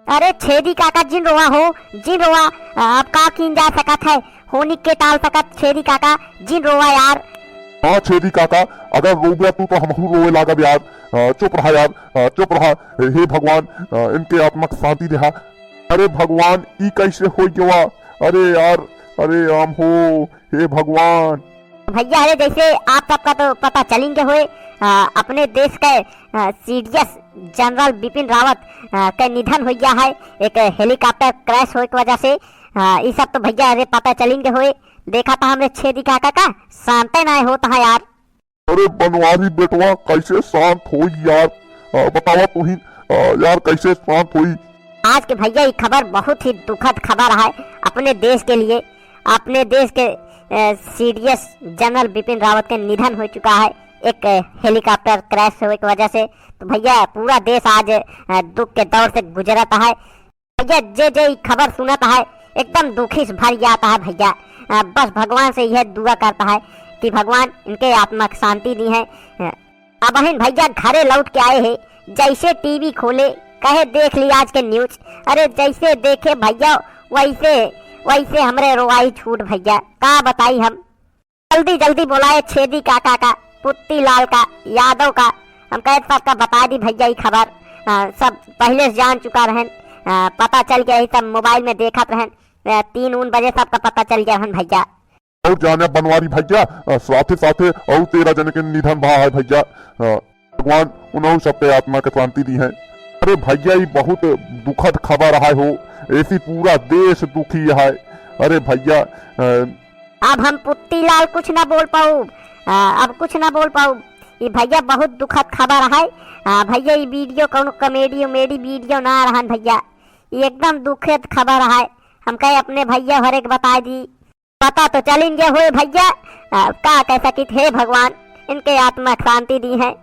अरे छेदी काका जिन रोआ हो, जिन रोआ अब का कीन जा सकत है, होनी के टाल सकत छेदी काका जिन रोआ यार। हाँ छेदी काका, अगर रो गया तू तो हमहू रोए लागब यार। चुप रहा यार, चुप रहा। हे भगवान, इनके आत्मा को शांति देहा। अरे भगवान, ई कैसे हो गया? अरे यार, अरे आम हो, हे भगवान। भैया अरे जैसे आप सबका तो पता चलेंगे हुए, अपने देश के सीडीएस जनरल बिपिन रावत का निधन हो गया है एक हेलीकॉप्टर क्रैश होने की वजह से। ये सब तो भैया अरे पता चलेंगे हुए। देखा था हमने छेदी काका का शांत नहीं होता है यार। अरे बनवारी बेटवा कैसे शांत हो यार? बतावा तू ही यार, कैसे शांत हुई? आज के भैया ये खबर बहुत ही दुखद खबर है अपने देश के लिए। अपने देश के सीडीएस जनरल बिपिन रावत का निधन हो चुका है एक हेलीकॉप्टर क्रैश होने की वजह से। तो भैया पूरा देश आज दुख के दौर से गुजरता है। भैया जे जे खबर सुनता है एकदम दुखी से भर जाता है भैया। बस भगवान से यह दुआ करता है कि भगवान इनके आत्मा को शांति दी है। अब बहन भैया घरे लौट के आए हैं, जैसे टीवी खोले कहे देख ली आज के न्यूज। अरे जैसे देखे भैया वैसे वैसे हमरे रोवाई छूट भैया, का बताई हम। जल्दी जल्दी बुलाए छेदी काका का, पुत्ती लाल का, यादव का। हम कहे सबका बता दी भैया ये खबर। सब पहले से जान चुका रहन, पता चल गया ही, सब मोबाइल में देखा रहन। 3 बजे सबका पता चल गया रहन भैया। और जाने बनवारी भैया, साथे साथे और 13 जन के निधन भा है भैया। भगवान उन्होंने सबके आत्मा के शांति दी है। अरे भैया ये बहुत दुखद खबर है हो, ऐसी पूरा देश दुखी है। अरे भैया अब हम पुत्ती लाल कुछ ना बोल पाऊ, अब कुछ ना बोल पाऊ। ये भैया बहुत दुखद खबर है भैया। ये वीडियो कौन कॉमेडी उमेडी वीडियो ना रहन भैया, ये एकदम दुखद खबर है। हम कहे अपने भैया हर एक बता दी, पता तो चलेंगे हुए भैया। का कह सकी थे भगवान इनके आत्मा शांति दी है।